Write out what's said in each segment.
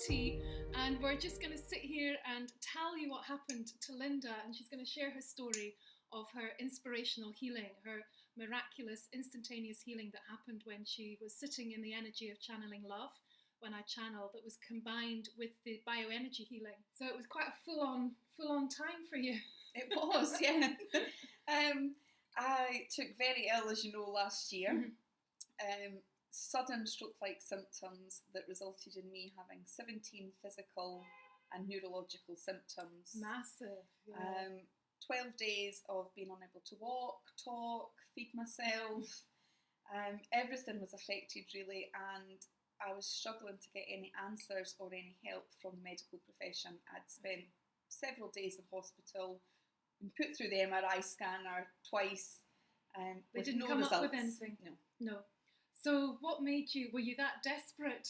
tea, and we're just going to sit here and tell you what happened to Linda, and she's going to share her story of her inspirational healing, her miraculous, instantaneous healing that happened when she was sitting in the energy of channeling love, when I channeled, that was combined with the bioenergy healing. So it was quite a full-on time for you. It was, yeah. I took very ill, as you know, last year. Sudden stroke-like symptoms that resulted in me having 17 physical and neurological symptoms. Massive. Yeah. 12 days of being unable to walk, talk, feed myself. Everything was affected really, and I was struggling to get any answers or any help from the medical profession. I'd spent several days in hospital, been put through the MRI scanner twice. They with didn't no come results. up with anything? No. So what made you, were you that desperate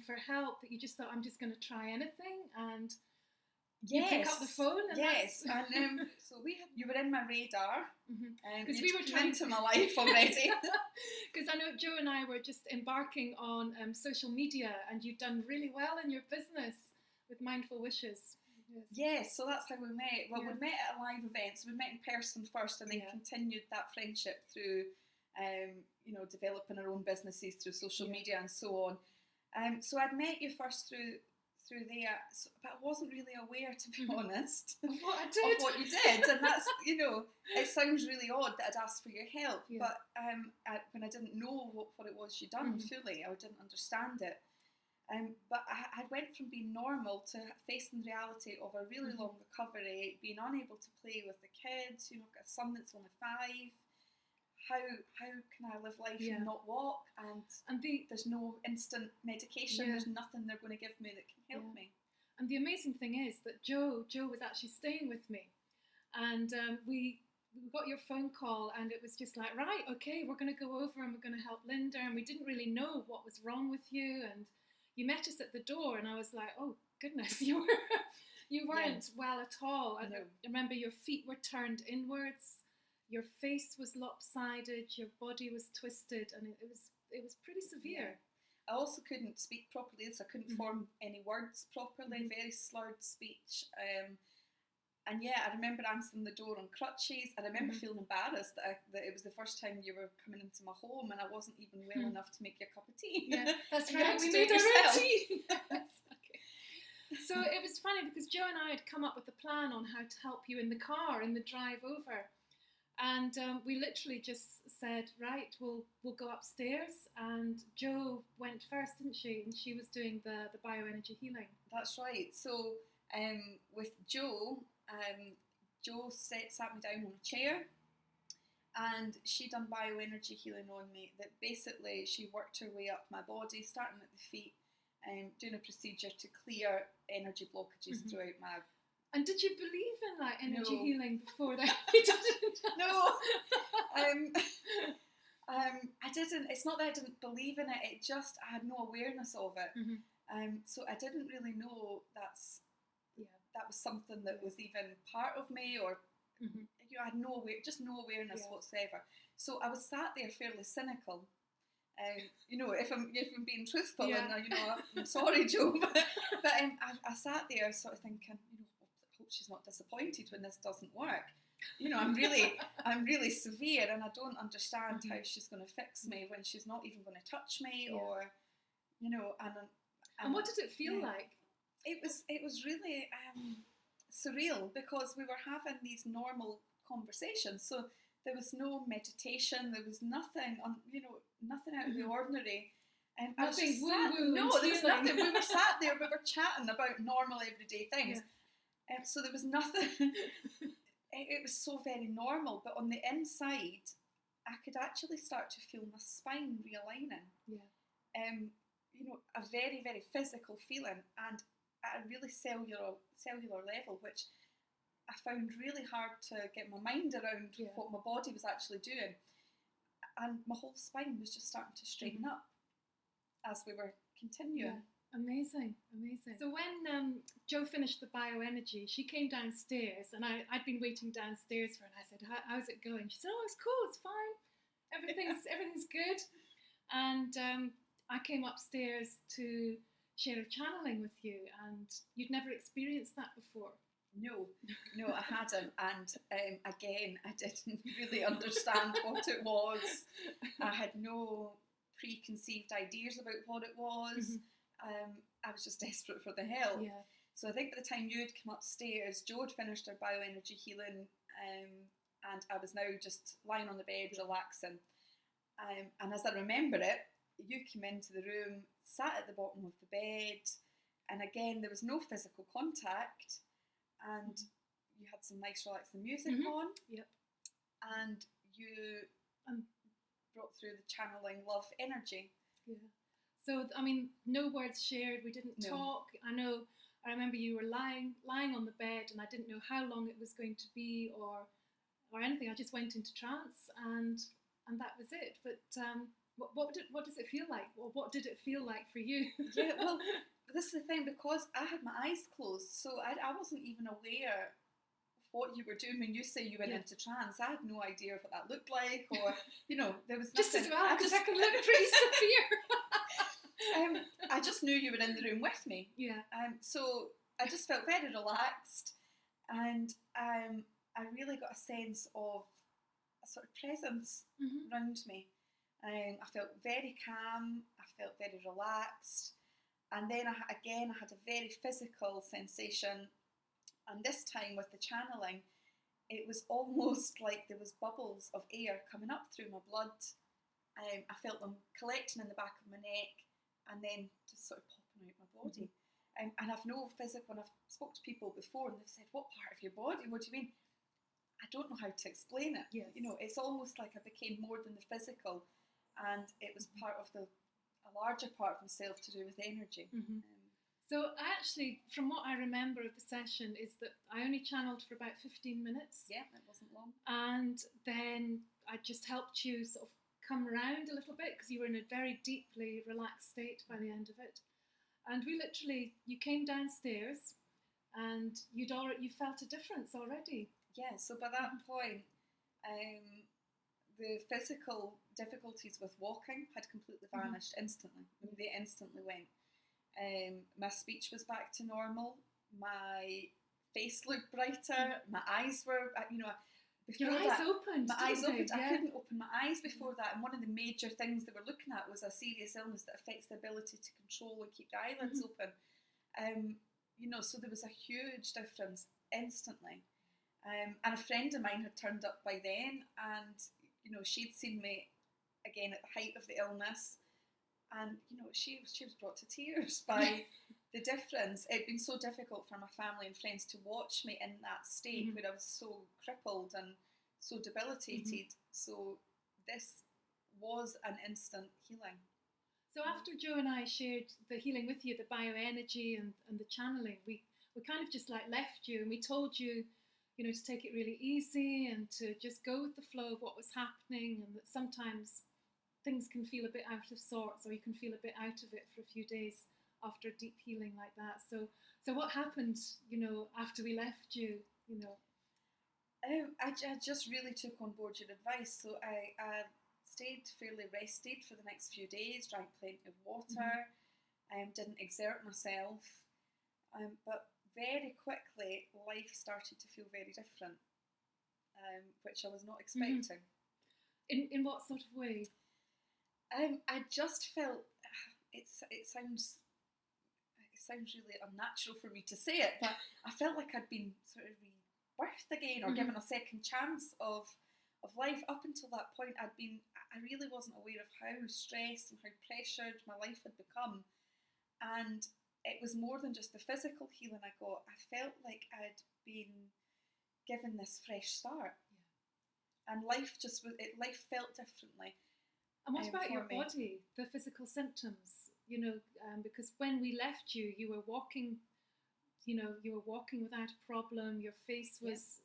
for help that you just thought, I'm just going to try anything? And you pick up the phone? And yes, and so you were in my radar. Because we were trying into my life already. Because I know Joe and I were just embarking on social media, and you've done really well in your business with Mindful Wishes. Yes, so that's how we met. Well, we met at a live event, so we met in person first, and then continued that friendship through, developing our own businesses through social media and so on. So I'd met you first through there, but I wasn't really aware, to be honest, of what you did, and that's, it sounds really odd that I'd asked for your help, but when I didn't know what it was you'd done fully, or didn't understand it. But I went from being normal to facing the reality of a really long recovery, being unable to play with the kids. I've got a son that's only 5. How can I live life and not walk? And there's no instant medication. There's nothing they're going to give me that can help me. And the amazing thing is that Joe was actually staying with me, and we got your phone call, and it was just like, right, okay, we're going to go over and we're going to help Linda, and we didn't really know what was wrong with you, and you met us at the door, and I was like, oh goodness, you weren't well at all. I remember your feet were turned inwards, your face was lopsided, your body was twisted, and it was pretty severe. I also couldn't speak properly, so I couldn't form any words properly, very slurred speech. And I remember answering the door on crutches. I remember feeling embarrassed that it was the first time you were coming into my home, and I wasn't even well enough to make you a cup of tea. Yeah, that's right. We made our own tea. So it was funny because Joe and I had come up with a plan on how to help you in the car, in the drive over. And we literally just said, right, we'll go upstairs. And Joe went first, didn't she? And she was doing the bioenergy healing. That's right. So with Joe, Joe sat me down on a chair, and she done bioenergy healing on me. That basically she worked her way up my body, starting at the feet, doing a procedure to clear energy blockages throughout my. And did you believe in that energy healing before that? No. I didn't. It's not that I didn't believe in it. It just I had no awareness of it. So I didn't really know that was something that was even part of me, or I had no awareness whatsoever. So I was sat there fairly cynical. If I'm being truthful, and I'm sorry, Joe, but I sat there sort of thinking, I hope she's not disappointed when this doesn't work. I'm really severe, and I don't understand how she's going to fix me when she's not even going to touch me, or and what did it feel like? It was really surreal, because we were having these normal conversations. So there was no meditation. There was nothing nothing out of the ordinary. Nothing there was nothing. We were sat there. We were chatting about normal everyday things. So there was nothing. It was so very normal. But on the inside, I could actually start to feel my spine realigning. A very, very physical feeling, and at a really cellular level, which I found really hard to get my mind around what my body was actually doing. And my whole spine was just starting to straighten up as we were continuing. Amazing. So when Joe finished the bioenergy, she came downstairs, and I'd been waiting downstairs for her, and I said, how's it going? She said, oh, it's cool, it's fine. Everything's good. And I came upstairs to share a channeling with you, and you'd never experienced that before. No, I hadn't, and again, I didn't really understand what it was. I had no preconceived ideas about what it was. I was just desperate for the help. Yeah. So I think by the time you had come upstairs, Jo had finished her bioenergy healing, and I was now just lying on the bed, relaxing. And as I remember it, you came into the room, sat at the bottom of the bed, and again, there was no physical contact. And you had some nice relaxing music on. Yep. And you brought through the channeling love energy. Yeah. So, I mean, no words shared. We didn't talk. I remember you were lying on the bed, and I didn't know how long it was going to be or anything. I just went into trance, and that was it. But what does it feel like? Or what did it feel like for you? Yeah, well, this is the thing, because I had my eyes closed, so I wasn't even aware of what you were doing when you say you went into trance. I had no idea what that looked like, or, there was nothing. Just as well, because I can look pretty severe. I just knew you were in the room with me. Yeah. So I just felt very relaxed, and I really got a sense of a sort of presence around me. I felt very calm, I felt very relaxed, and then I had a very physical sensation, and this time with the channeling, it was almost like there was bubbles of air coming up through my blood. I felt them collecting in the back of my neck and then just sort of popping out my body. And I've no physical, when I've spoke to people before and they've said, what part of your body? What do you mean? I don't know how to explain it. Yes. It's almost like I became more than the physical, and it was part of a larger part of myself to do with energy. So actually, from what I remember of the session, is that I only channeled for about 15 minutes. Yeah, it wasn't long. And then I just helped you sort of come around a little bit, because you were in a very deeply relaxed state by the end of it. And you came downstairs, and you felt a difference already. Yeah, so by that point, the physical difficulties with walking had completely vanished instantly. I mean, they instantly went. My speech was back to normal. My face looked brighter. My eyes were, Your eyes opened. My eyes opened. Yeah. I couldn't open my eyes before that. And one of the major things they were looking at was a serious illness that affects the ability to control and keep the eyelids open. So there was a huge difference instantly. And a friend of mine had turned up by then, and she'd seen me again at the height of the illness, and she was brought to tears by the difference. It'd been so difficult for my family and friends to watch me in that state where I was so crippled and so debilitated. So this was an instant healing. So after Jo and I shared the healing with you, the bioenergy and the channeling, we kind of just like left you, and we told you, to take it really easy and to just go with the flow of what was happening, and that sometimes things can feel a bit out of sorts, or you can feel a bit out of it for a few days after deep healing like that. So what happened, after we left you, I just really took on board your advice. So I stayed fairly rested for the next few days, drank plenty of water, didn't exert myself, but very quickly life started to feel very different, which I was not expecting. In what sort of way? I just felt it sounds really unnatural for me to say it, but I felt like I'd been sort of rebirthed again, or given a second chance of life. Up until that point, I really wasn't aware of how stressed and how pressured my life had become, and it was more than just the physical healing I got. I felt like I'd been given this fresh start, and life felt differently. And what about your body, the physical symptoms? Because when we left you, you were walking. You were walking without a problem. Your face was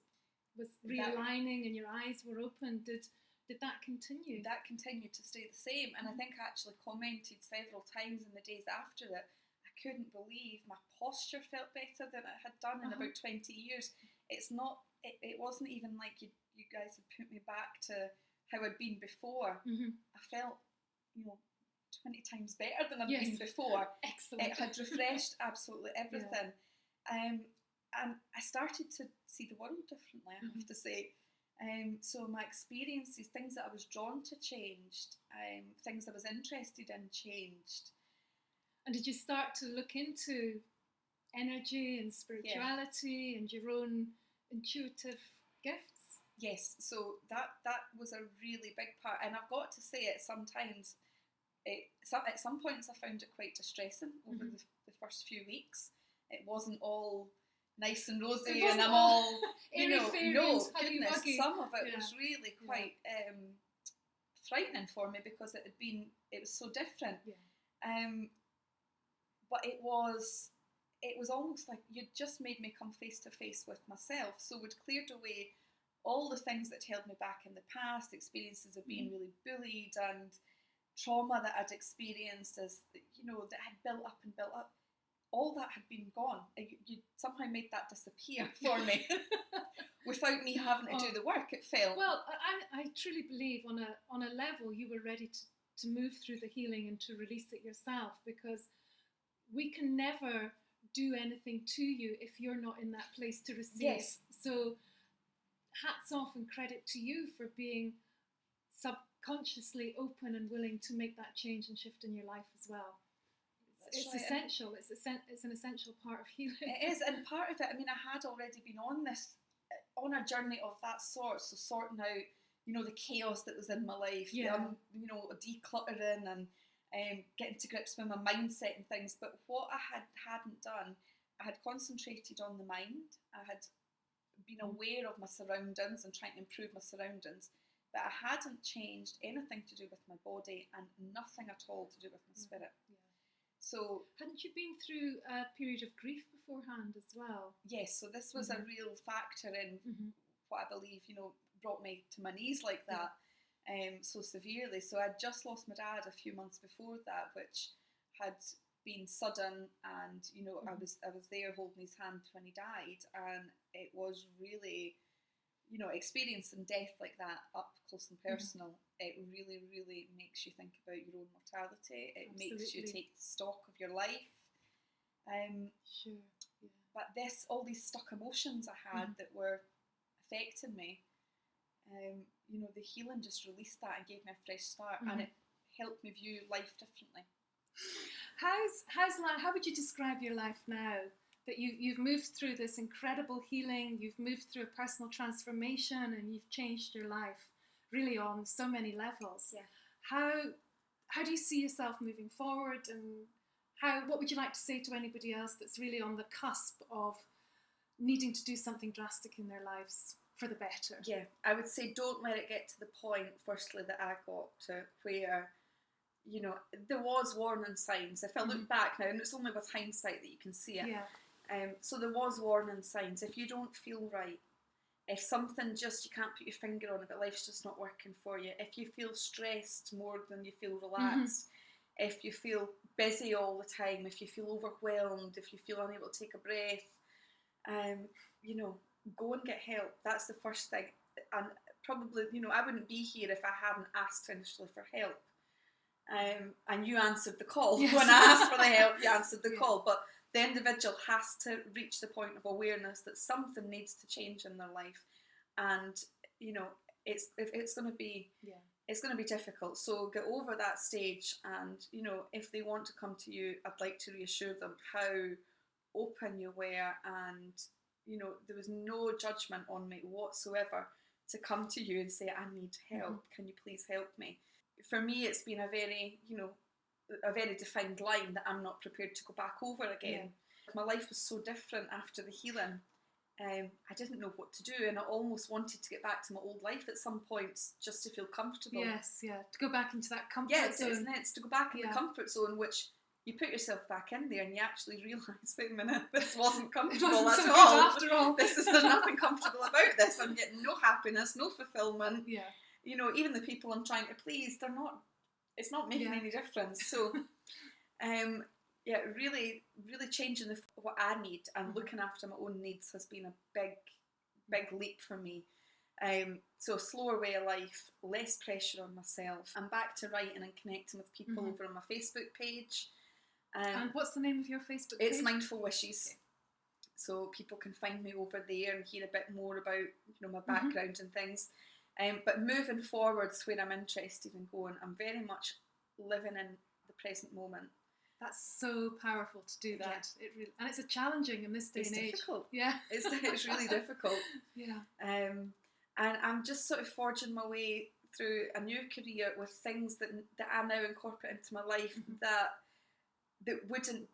realigning, and your eyes were open. Did that continue? That continued to stay the same, and I think I actually commented several times in the days after that I couldn't believe my posture felt better than it had done in about 20 years. It wasn't even like you guys had put me back to how I'd been before. I felt, 20 times better than I've been before. Excellent. It had refreshed absolutely everything. And I started to see the world differently, I have to say. So my experiences, things that I was drawn to changed, things I was interested in changed. And did you start to look into energy and spirituality and your own intuitive gifts? Yes, so that was a really big part, and I've got to say it sometimes. At some points I found it quite distressing over the first few weeks. It wasn't all nice and rosy and I'm all, no, goodness, some of it was really quite frightening for me because it was so different. But it was almost like you'd just made me come face to face with myself. So we'd cleared away all the things that held me back in the past, experiences of being really bullied and trauma that I'd experienced as, that had built up. All that had been gone. You somehow made that disappear for me without me having to do the work, it felt. Well, I truly believe on a level you were ready to move through the healing and to release it yourself, because we can never do anything to you if you're not in that place to receive. Yes. So hats off and credit to you for being subconsciously open and willing to make that change and shift in your life as well. It's essential. It's an essential part of healing. It is, and part of it, I had already been on a journey of that sort, so sorting out, the chaos that was in my life, decluttering and getting to grips with my mindset and things. But what I hadn't done, I had concentrated on the mind. I had been aware of my surroundings and trying to improve my surroundings, but I hadn't changed anything to do with my body and nothing at all to do with my spirit. So, hadn't you been through a period of grief beforehand as well? Yes, so this was a real factor in what I believe, brought me to my knees like that so severely. So I'd just lost my dad a few months before that, which had been sudden, and I was there holding his hand when he died, and it was really, experiencing death like that up close and personal, it really, really makes you think about your own mortality. It makes you take stock of your life. Sure. Yeah. But all these stuck emotions I had that were affecting me, the healing just released that and gave me a fresh start, and it helped me view life differently. How would you describe your life now? That you've moved through this incredible healing, you've moved through a personal transformation, and you've changed your life really on so many levels. Yeah. How do you see yourself moving forward, and what would you like to say to anybody else that's really on the cusp of needing to do something drastic in their lives for the better? Yeah, I would say don't let it get to the point, firstly, that I got to where, there was warning signs. If I look back now, and it's only with hindsight that you can see it. Yeah. So there was warning signs. If you don't feel right, if something just, you can't put your finger on it, but life's just not working for you, if you feel stressed more than you feel relaxed, if you feel busy all the time, if you feel overwhelmed, if you feel unable to take a breath, go and get help. That's the first thing. And probably, I wouldn't be here if I hadn't asked initially for help. And you answered the call. Yes. When I asked for the help, you answered the call. But the individual has to reach the point of awareness that something needs to change in their life, and it's going to be difficult. So get over that stage, and if they want to come to you, I'd like to reassure them how open you were, and there was no judgment on me whatsoever to come to you and say, I need help. Can you please help me? For me, it's been a very defined line that I'm not prepared to go back over again. My life was so different after the healing. I didn't know what to do, and I almost wanted to get back to my old life at some points just to feel comfortable. Yes, to go back into that comfort zone. Yeah, it's to go back in the comfort zone, which you put yourself back in there and you actually realise, wait a minute, this wasn't comfortable at all. After all. There's nothing comfortable about this. I'm getting no happiness, no fulfilment. Yeah. Even the people I'm trying to please, it's not making any difference. So, really, really changing what I need and looking after my own needs has been a big leap for me. So a slower way of life, less pressure on myself. I'm back to writing and connecting with people over on my Facebook page. And what's the name of your Facebook page? It's Mindful Wishes. Okay. So people can find me over there and hear a bit more about my background and things. But moving forwards, where I'm interested in going, I'm very much living in the present moment. That's so powerful to do that. Yeah. And it's a challenging in this day and age. It's difficult. Yeah. It's really difficult. Yeah. And I'm just sort of forging my way through a new career with things that I now incorporate into my life that wouldn't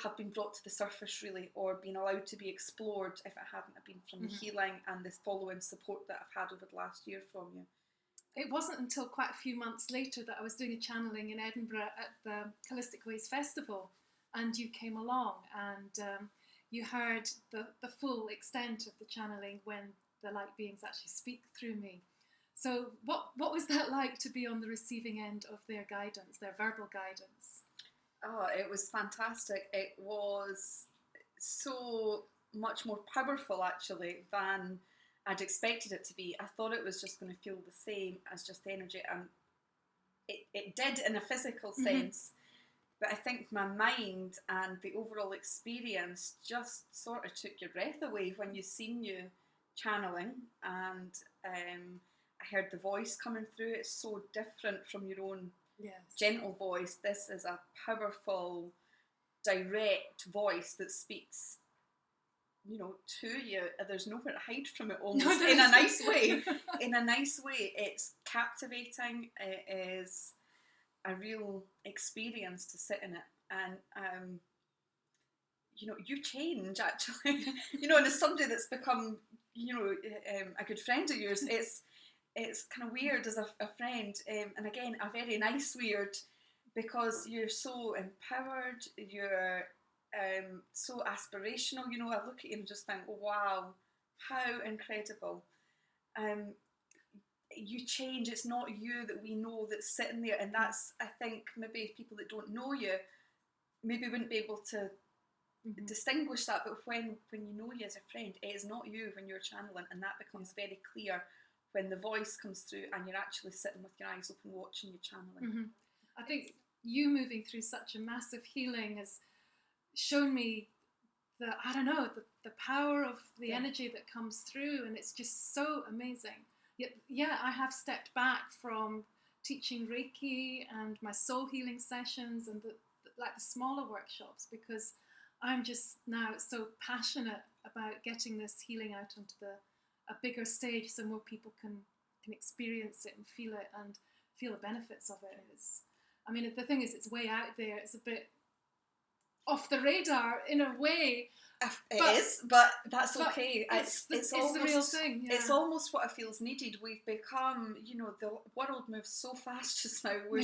have been brought to the surface really, or been allowed to be explored if it hadn't been from the healing and this following support that I've had over the last year from you. It wasn't until quite a few months later that I was doing a channeling in Edinburgh at the Holistic Ways Festival, and you came along and you heard the full extent of the channeling when the light beings actually speak through me. So what was that like to be on the receiving end of their guidance, their verbal guidance? Oh, it was fantastic. It was so much more powerful actually than I'd expected it to be. I thought it was just going to feel the same as just energy, and it did in a physical sense, but I think my mind and the overall experience just sort of took your breath away when you seen you channeling, and I heard the voice coming through. It's so different from your own gentle voice. This is a powerful, direct voice that speaks, to you. There's nowhere to hide from it, almost, in a nice way. In a nice way. It's captivating. It is a real experience to sit in it. And, you change, actually. And as somebody that's become, a good friend of yours, it's kind of weird as a friend, and again, a very nice weird, because you're so empowered, you're so aspirational. I look at you and just think, wow, how incredible. You change. It's not you that we know that's sitting there, and that's, I think, maybe people that don't know you maybe wouldn't be able to distinguish that, but when you know you as a friend, it is not you when you're channeling, and that becomes very clear when the voice comes through and you're actually sitting with your eyes open watching you channeling. I think you moving through such a massive healing has shown me the power of the energy that comes through, and it's just so amazing. Yet, I have stepped back from teaching Reiki and my soul healing sessions and the smaller workshops, because I'm just now so passionate about getting this healing out onto a bigger stage so more people can experience it and feel it and feel the benefits of it. The thing is, it's way out there. It's a bit off the radar in a way. It is, but that's okay. It's almost, the real thing. Yeah. It's almost what I feel is needed. We've become, the world moves so fast just now. We're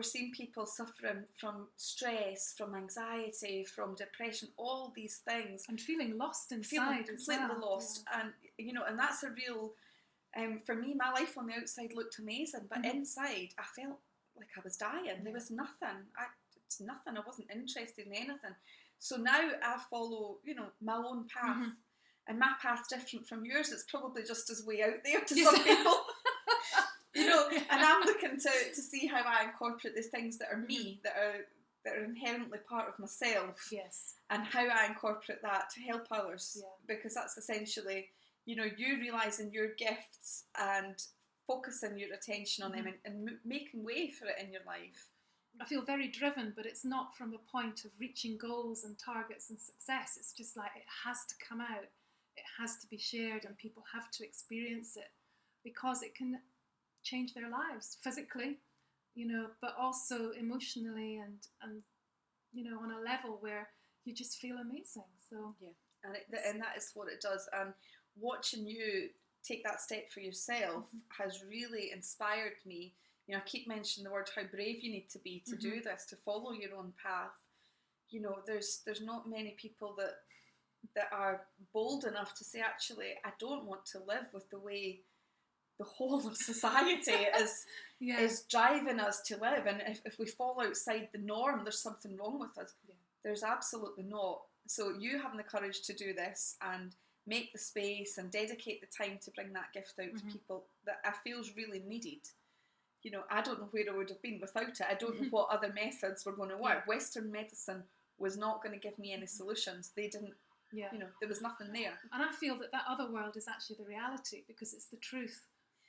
seeing people suffering from stress, from anxiety, from depression, all these things, and feeling lost inside, completely lost. And and that's a real. For me, my life on the outside looked amazing, but inside, I felt like I was dying. There was nothing. It's nothing. I wasn't interested in anything. So now I follow, my own path, and my path's different from yours. It's probably just as way out there to some people. And I'm looking to see how I incorporate the things that are me, that are inherently part of myself, and how I incorporate that to help others, because that's essentially, you realising your gifts and focusing your attention on them and making way for it in your life. I feel very driven, but it's not from a point of reaching goals and targets and success. It's just like it has to come out, it has to be shared, and people have to experience it, because it can change their lives physically, but also emotionally and on a level where you just feel amazing. So and that is what it does. And watching you take that step for yourself has really inspired me. I keep mentioning the word how brave you need to be to do this, to follow your own path. There's not many people that are bold enough to say, actually, I don't want to live with the way the whole of society is driving us to live, and if we fall outside the norm, there's something wrong with us. There's absolutely not. So you having the courage to do this and make the space and dedicate the time to bring that gift out to people that I feel is really needed. You know, I don't know where I would have been without it. I don't know what other methods were going to work. Western medicine was not going to give me any solutions. They didn't, you know, there was nothing there. And I feel that other world is actually the reality, because it's the truth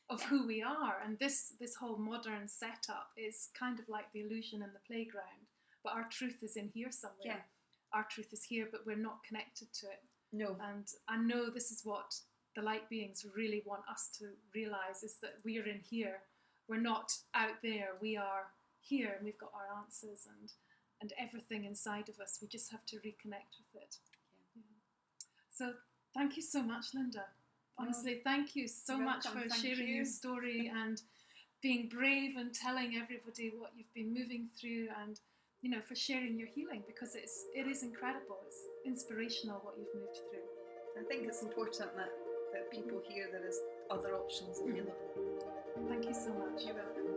of who we are. And this whole modern setup is kind of like the illusion in the playground. But our truth is in here somewhere. Yeah. Our truth is here, but we're not connected to it. No. And I know this is what the light beings really want us to realise, is that we are in here. We're not out there. We are here, and we've got our answers and everything inside of us. We just have to reconnect with it. Yeah. So thank you so much, Linda. Honestly, thank you so much for sharing your story and being brave and telling everybody what you've been moving through, and you know, for sharing your healing, because it is incredible. It's inspirational what you've moved through. I think it's important that people hear there is other options available. Thank you so much. You're welcome.